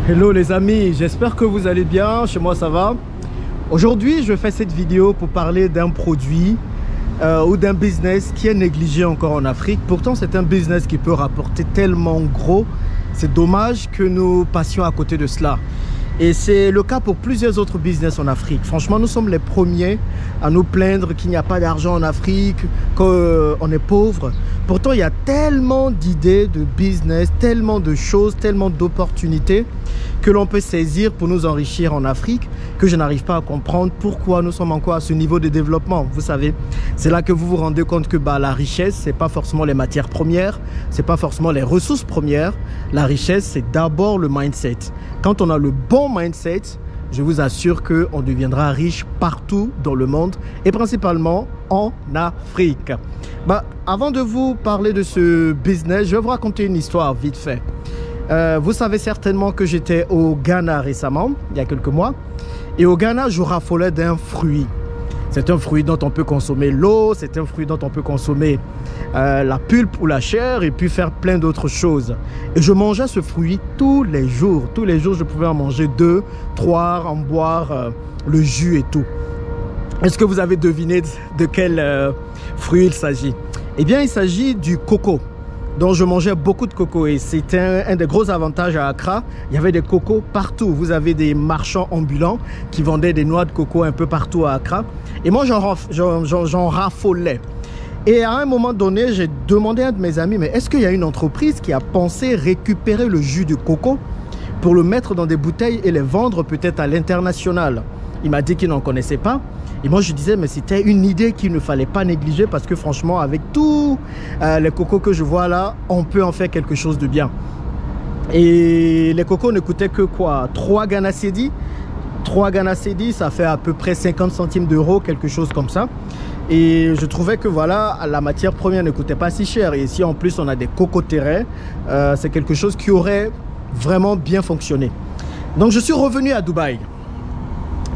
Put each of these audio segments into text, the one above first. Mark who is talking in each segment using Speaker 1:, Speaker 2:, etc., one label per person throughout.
Speaker 1: Hello les amis, j'espère que vous allez bien, chez moi ça va. Aujourd'hui je fais cette vidéo pour parler d'un produit ou d'un business qui est négligé encore en Afrique. Pourtant c'est un business qui peut rapporter tellement gros. C'est dommage que nous passions à côté de cela. Et c'est le cas pour plusieurs autres business en Afrique. Franchement, nous sommes les premiers à nous plaindre qu'il n'y a pas d'argent en Afrique, qu'on est pauvre. Pourtant, il y a tellement d'idées de business, tellement de choses, tellement d'opportunités que l'on peut saisir pour nous enrichir en Afrique, que je n'arrive pas à comprendre pourquoi nous sommes encore à ce niveau de développement. Vous savez, c'est là que vous vous rendez compte que la richesse, ce n'est pas forcément les matières premières, ce n'est pas forcément les ressources premières. La richesse, c'est d'abord le mindset. Quand on a le bon mindset, je vous assure qu'on deviendra riche partout dans le monde et principalement en Afrique. Avant de vous parler de ce business, je vais vous raconter une histoire vite fait. Vous savez certainement que j'étais au Ghana récemment, il y a quelques mois. Et au Ghana, je raffolais d'un fruit. C'est un fruit dont on peut consommer l'eau, c'est un fruit dont on peut consommer la pulpe ou la chair et puis faire plein d'autres choses. Et je mangeais ce fruit tous les jours. Tous les jours, je pouvais en manger 2, 3, en boire le jus et tout. Est-ce que vous avez deviné de quel fruit il s'agit? Eh bien, il s'agit du coco. Donc je mangeais beaucoup de coco et c'était un des gros avantages à Accra. Il y avait des cocos partout. Vous avez des marchands ambulants qui vendaient des noix de coco un peu partout à Accra. Et moi, j'en raffolais. Et à un moment donné, j'ai demandé à un de mes amis, mais est-ce qu'il y a une entreprise qui a pensé récupérer le jus de coco pour le mettre dans des bouteilles et les vendre peut-être à l'international? Il m'a dit qu'il n'en connaissait pas. Et moi, je disais, mais c'était une idée qu'il ne fallait pas négliger parce que franchement, avec tous les cocos que je vois là, on peut en faire quelque chose de bien. Et les cocos ne coûtaient que quoi? 3 Ghana Cedi. 3 Ghana Cedi, ça fait à peu près 50 centimes d'euros, quelque chose comme ça. Et je trouvais que voilà, la matière première ne coûtait pas si cher. Et ici, en plus, on a des cocoterrains. C'est quelque chose qui aurait vraiment bien fonctionné. Donc, je suis revenu à Dubaï.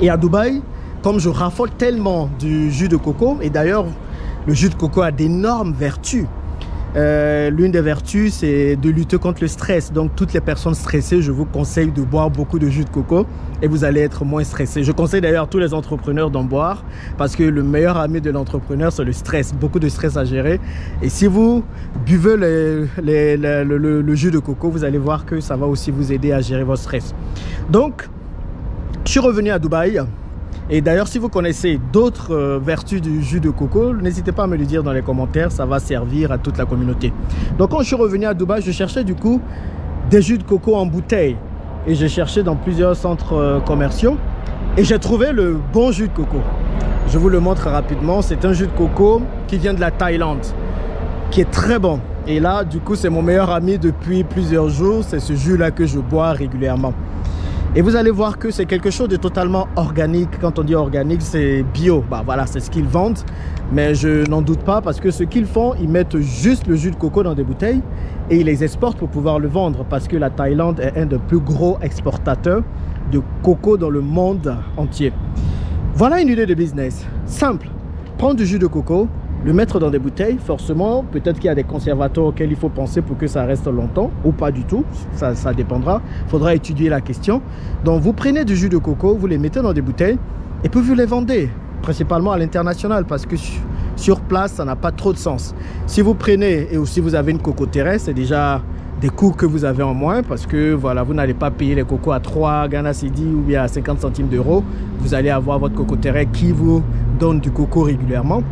Speaker 1: Et à Dubaï, comme je raffole tellement du jus de coco, et d'ailleurs, le jus de coco a d'énormes vertus. L'une des vertus, c'est de lutter contre le stress. Donc, toutes les personnes stressées, je vous conseille de boire beaucoup de jus de coco et vous allez être moins stressé. Je conseille d'ailleurs à tous les entrepreneurs d'en boire parce que le meilleur ami de l'entrepreneur, c'est le stress. Beaucoup de stress à gérer. Et si vous buvez le jus de coco, vous allez voir que ça va aussi vous aider à gérer votre stress. Donc, je suis revenu à Dubaï. Et d'ailleurs, si vous connaissez d'autres vertus du jus de coco, n'hésitez pas à me le dire dans les commentaires, ça va servir à toute la communauté. Donc quand je suis revenu à Dubaï, je cherchais du coup des jus de coco en bouteille. Et j'ai cherché dans plusieurs centres commerciaux et j'ai trouvé le bon jus de coco. Je vous le montre rapidement, c'est un jus de coco qui vient de la Thaïlande, qui est très bon. Et là, du coup, c'est mon meilleur ami depuis plusieurs jours, c'est ce jus-là que je bois régulièrement. Et vous allez voir que c'est quelque chose de totalement organique. Quand on dit organique, c'est bio. Voilà, c'est ce qu'ils vendent. Mais je n'en doute pas parce que ce qu'ils font, ils mettent juste le jus de coco dans des bouteilles et ils les exportent pour pouvoir le vendre parce que la Thaïlande est un des plus gros exportateurs de coco dans le monde entier. Voilà une idée de business. Simple. Prendre du jus de coco, le mettre dans des bouteilles, forcément, peut-être qu'il y a des conservateurs auxquels il faut penser pour que ça reste longtemps, ou pas du tout, ça dépendra. Il faudra étudier la question. Donc, vous prenez du jus de coco, vous les mettez dans des bouteilles, et puis vous les vendez, principalement à l'international, parce que sur place, ça n'a pas trop de sens. Si vous prenez, et aussi vous avez une cocoterrain, c'est déjà des coûts que vous avez en moins, parce que voilà, vous n'allez pas payer les cocos à 3 Ghana Cedi ou bien à 50 centimes d'euros. Vous allez avoir votre cocoterrain qui vous donne du coco régulièrement.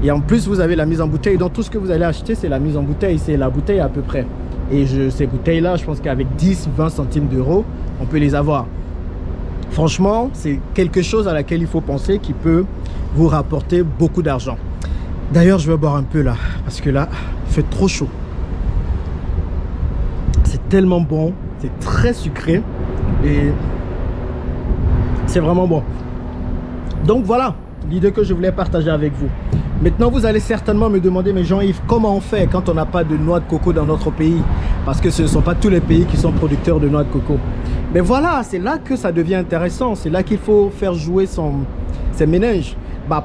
Speaker 1: Et en plus, vous avez la mise en bouteille. Donc, tout ce que vous allez acheter, c'est la mise en bouteille. C'est la bouteille à peu près. Et ces bouteilles-là, je pense qu'avec 10-20 centimes d'euros, on peut les avoir. Franchement, c'est quelque chose à laquelle il faut penser qui peut vous rapporter beaucoup d'argent. D'ailleurs, je vais boire un peu là. Parce que là, il fait trop chaud. C'est tellement bon. C'est très sucré. Et c'est vraiment bon. Donc, voilà l'idée que je voulais partager avec vous. Maintenant, vous allez certainement me demander, mais Jean-Yves, comment on fait quand on n'a pas de noix de coco dans notre pays? Parce que ce ne sont pas tous les pays qui sont producteurs de noix de coco. Mais voilà, c'est là que ça devient intéressant. C'est là qu'il faut faire jouer ses méninges.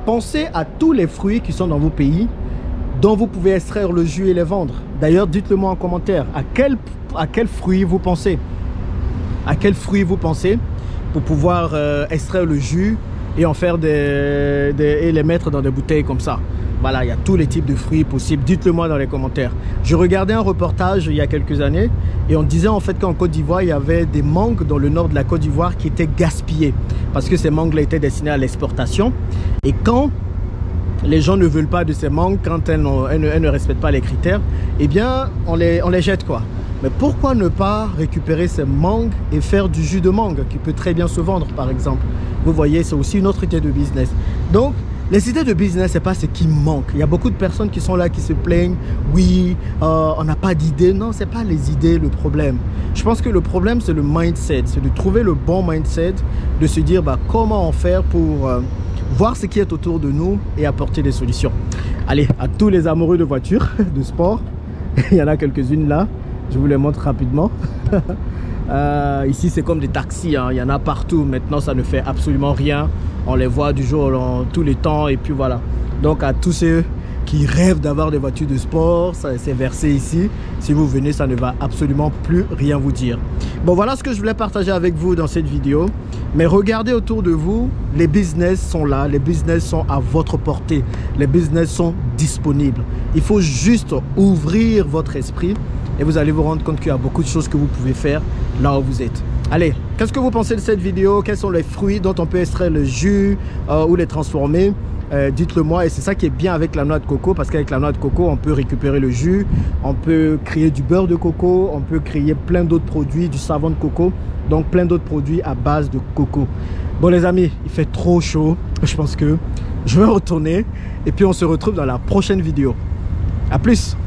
Speaker 1: Pensez à tous les fruits qui sont dans vos pays, dont vous pouvez extraire le jus et les vendre. D'ailleurs, dites-le moi en commentaire. À quel fruit vous pensez? à quels fruits vous pensez pour pouvoir extraire le jus et en faire et les mettre dans des bouteilles comme ça. Voilà, il y a tous les types de fruits possibles. Dites-le moi dans les commentaires. Je regardais un reportage il y a quelques années et on disait en fait qu'en Côte d'Ivoire, il y avait des mangues dans le nord de la Côte d'Ivoire qui étaient gaspillées parce que ces mangues-là étaient destinées à l'exportation. Et quand les gens ne veulent pas de ces mangues, quand elles ne respectent pas les critères, eh bien, on les jette quoi. Mais pourquoi ne pas récupérer ces mangues et faire du jus de mangue qui peut très bien se vendre par exemple? Vous voyez, c'est aussi une autre idée de business. Donc, les idées de business, c'est pas ce qui manque. Il y a beaucoup de personnes qui sont là, qui se plaignent. Oui, on n'a pas d'idées. Non, c'est pas les idées le problème. Je pense que le problème, c'est le mindset. C'est de trouver le bon mindset, de se dire comment en faire pour voir ce qui est autour de nous et apporter des solutions. Allez, à tous les amoureux de voitures, de sport, il y en a quelques-unes là. Je vous les montre rapidement. Ici, c'est comme des taxis, hein. Il y en a partout. Maintenant, ça ne fait absolument rien. On les voit du jour tous les temps. Et puis voilà. Donc, à tous ceux qui rêvent d'avoir des voitures de sport, c'est versé ici. Si vous venez, ça ne va absolument plus rien vous dire. Bon, voilà ce que je voulais partager avec vous dans cette vidéo. Mais regardez autour de vous. Les business sont là. Les business sont à votre portée. Les business sont disponibles. Il faut juste ouvrir votre esprit. Et vous allez vous rendre compte qu'il y a beaucoup de choses que vous pouvez faire là où vous êtes. Allez, qu'est-ce que vous pensez de cette vidéo? Quels sont les fruits dont on peut extraire le jus ou les transformer? Dites-le moi. Et c'est ça qui est bien avec la noix de coco, parce qu'avec la noix de coco, on peut récupérer le jus, on peut créer du beurre de coco, on peut créer plein d'autres produits, du savon de coco, donc plein d'autres produits à base de coco. Bon les amis, il fait trop chaud. Je pense que je vais retourner et puis on se retrouve dans la prochaine vidéo. À plus!